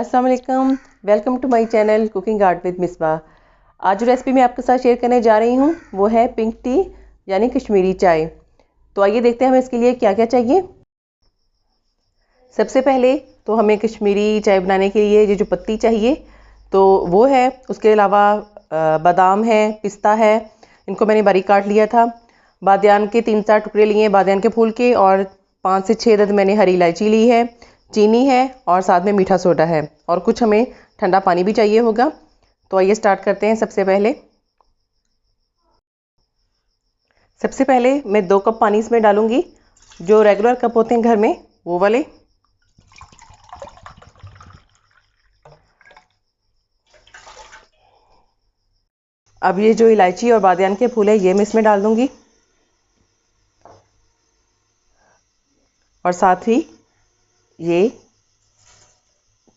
अस्सलाम वालेकुम, welcome to my channel cooking art with Misbah. आज जो रेसिपी मैं आपके साथ शेयर करने जा रही हूँ वो है पिंक टी यानी कश्मीरी चाय। तो आइए देखते हैं हमें इसके लिए क्या क्या चाहिए। सबसे पहले तो हमें कश्मीरी चाय बनाने के लिए ये जो पत्ती चाहिए तो वो है। उसके अलावा बादाम है, पिस्ता है, इनको मैंने बारीक काट लिया था। बादियान के 3-4 टुकड़े लिए बादियान के फूल के, और 5 से 6 अदद मैंने हरी इलायची ली है। चीनी है और साथ में मीठा सोडा है, और कुछ हमें ठंडा पानी भी चाहिए होगा। तो आइए स्टार्ट करते हैं। सबसे पहले मैं 2 कप पानी इसमें डालूंगी, जो रेगुलर कप होते हैं घर में वो वाले। अब ये जो इलायची और बादियान के फूल है ये मैं इसमें डाल दूंगी, और साथ ही ये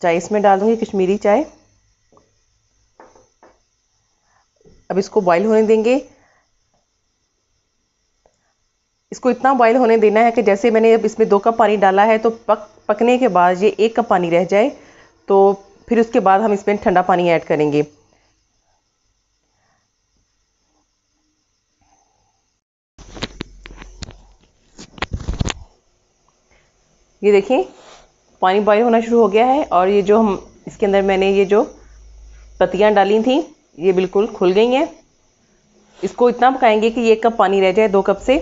चाय इसमें डाल दूंगी, कश्मीरी चाय। अब इसको बॉईल होने देंगे। इसको इतना बॉईल होने देना है कि जैसे मैंने अब इसमें 2 कप पानी डाला है तो पकने के बाद ये 1 कप पानी रह जाए, तो फिर उसके बाद हम इसमें ठंडा पानी ऐड करेंगे। ये देखिए पानी बॉईल होना शुरू हो गया है, और ये जो हम इसके अंदर मैंने ये जो पत्तियां डाली थी ये बिल्कुल खुल गई हैं। इसको इतना पकाएंगे कि 1 कप पानी रह जाए 2 कप से,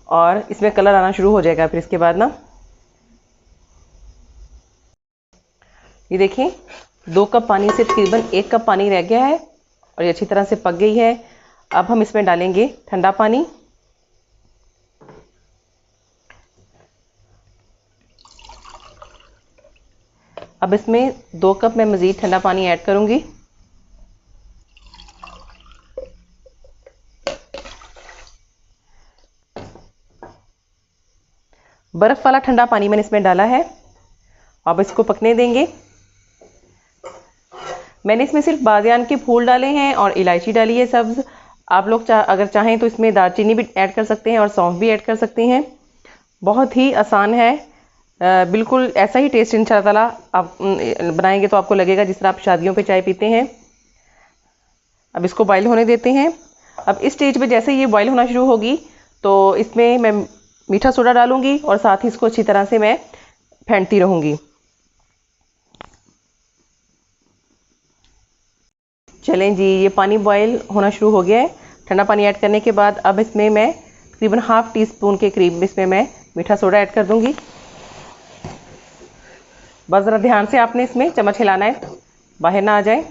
और इसमें कलर आना शुरू हो जाएगा। फिर इसके बाद ना ये देखिए 2 कप पानी से तकरीबन 1 कप पानी रह गया है, और ये अच्छी तरह से पक गई है। अब हम इसमें डालेंगे ठंडा पानी। अब इसमें 2 कप मैं मज़ीद ठंडा पानी ऐड करूंगी। बर्फ़ वाला ठंडा पानी मैंने इसमें डाला है। अब इसको पकने देंगे। मैंने इसमें सिर्फ बादियान के फूल डाले हैं और इलायची डाली है सब्ज़। आप लोग अगर चाहें तो इसमें दालचीनी भी ऐड कर सकते हैं और सौंफ भी ऐड कर सकते हैं। बहुत ही आसान है, बिल्कुल ऐसा ही टेस्ट इंशाअल्लाह ताला आप बनाएंगे तो आपको लगेगा जिस तरह आप शादियों पे चाय पीते हैं। अब इसको बॉईल होने देते हैं। अब इस स्टेज पे जैसे ये बॉईल होना शुरू होगी तो इसमें मैं मीठा सोडा डालूंगी, और साथ ही इसको अच्छी तरह से मैं फेंटती रहूंगी। चलें जी, ये पानी बॉईल होना शुरू हो गया है। ठंडा पानी ऐड करने के बाद अब इसमें मैं तकरीबन ½ टीस्पून के करीब इसमें मैं मीठा सोडा ऐड कर दूंगी। बस ज़रा ध्यान से आपने इसमें चम्मच हिलाना है, बाहर ना आ जाए।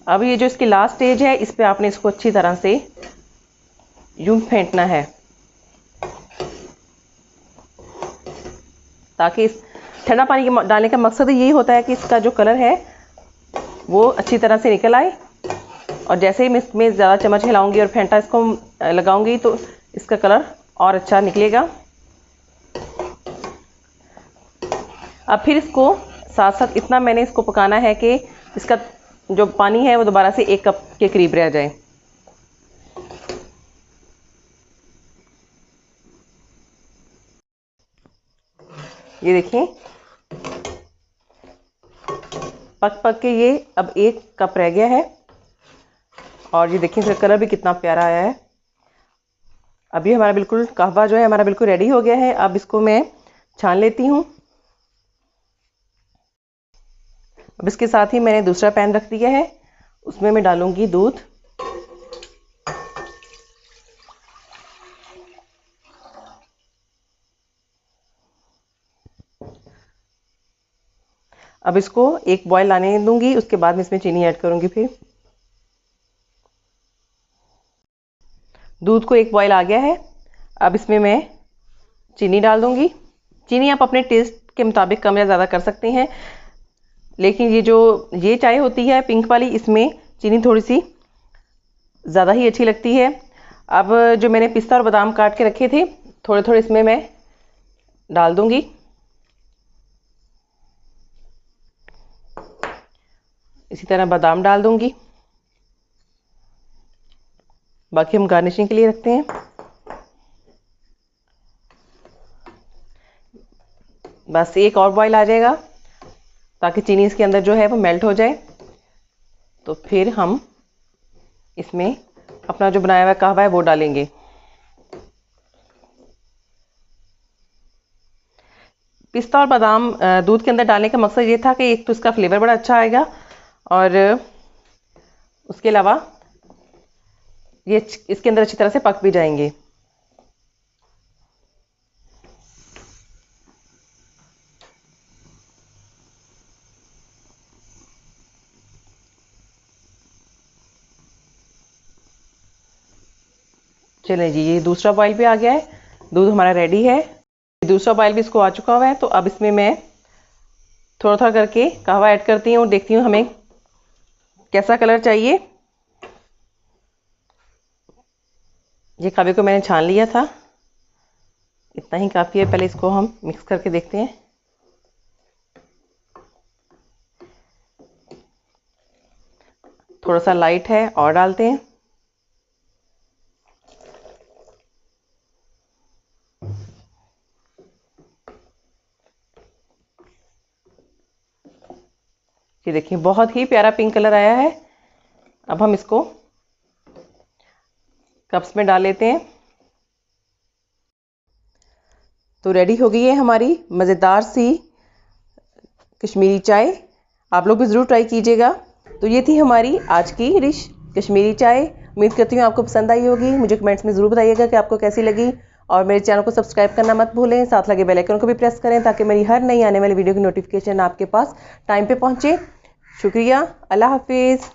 अब ये जो इसकी लास्ट स्टेज है इस पे आपने इसको अच्छी तरह से यूं फेंटना है, ताकि इस ठंडा पानी के डालने का मकसद यही होता है कि इसका जो कलर है वो अच्छी तरह से निकल आए। और जैसे ही मैं इसमें ज़्यादा चम्मच हिलाऊंगी और फेंटा इसको लगाऊंगी तो इसका कलर और अच्छा निकलेगा। अब फिर इसको साथ साथ इतना मैंने इसको पकाना है कि इसका जो पानी है वो दोबारा से 1 कप के करीब रह जाए। ये देखिए पक पक के ये अब 1 कप रह गया है, और ये देखिए इसका कलर भी कितना प्यारा आया है। अब ये हमारा बिल्कुल कहवा जो है हमारा बिल्कुल रेडी हो गया है। अब इसको मैं छान लेती हूँ। अब इसके साथ ही मैंने दूसरा पैन रख दिया है, उसमें मैं डालूंगी दूध। अब इसको एक बॉयल आने दूंगी, उसके बाद मैं इसमें चीनी ऐड करूंगी। फिर दूध को 1 बॉयल आ गया है, अब इसमें मैं चीनी डाल दूंगी। चीनी आप अपने टेस्ट के मुताबिक कम या ज़्यादा कर सकते हैं, लेकिन ये चाय होती है पिंक वाली, इसमें चीनी थोड़ी सी ज़्यादा ही अच्छी लगती है। अब जो मैंने पिस्ता और बादाम काट के रखे थे थोड़े थोड़े इसमें मैं डाल दूंगी। इसी तरह बादाम डाल दूंगी, बाकी हम गार्निशिंग के लिए रखते हैं। बस एक और बॉयल आ जाएगा ताकि चीनी इसके अंदर जो है वो मेल्ट हो जाए। तो फिर हम इसमें अपना जो बनाया हुआ कहवा है वो डालेंगे। पिस्ता और बादाम दूध के अंदर डालने का मकसद ये था कि एक तो इसका फ्लेवर बड़ा अच्छा आएगा और उसके अलावा ये इसके अंदर अच्छी तरह से पक भी जाएंगे। चलें जी, ये दूसरा बॉयल भी आ गया है, दूध हमारा रेडी है। दूसरा बॉयल भी इसको आ चुका हुआ है। तो अब इसमें मैं थोड़ा थोड़ा करके कहवा ऐड करती हूँ और देखती हूँ हमें कैसा कलर चाहिए। ये कहवे को मैंने छान लिया था, इतना ही काफ़ी है। पहले इसको हम मिक्स करके देखते हैं। थोड़ा सा लाइट है और डालते हैं। ये देखिए बहुत ही प्यारा पिंक कलर आया है। अब हम इसको कप्स में डाल लेते हैं। तो रेडी हो गई है हमारी मज़ेदार सी कश्मीरी चाय। आप लोग भी ज़रूर ट्राई कीजिएगा। तो ये थी हमारी आज की डिश कश्मीरी चाय। उम्मीद करती हूँ आपको पसंद आई होगी। मुझे कमेंट्स में ज़रूर बताइएगा कि आपको कैसी लगी और मेरे चैनल को सब्सक्राइब करना मत भूलें। साथ लगे बेल आइकन को भी प्रेस करें ताकि मेरी हर नई आने वाली वीडियो की नोटिफिकेशन आपके पास टाइम पे पहुँचे। शुक्रिया, अल्लाह हाफिज़।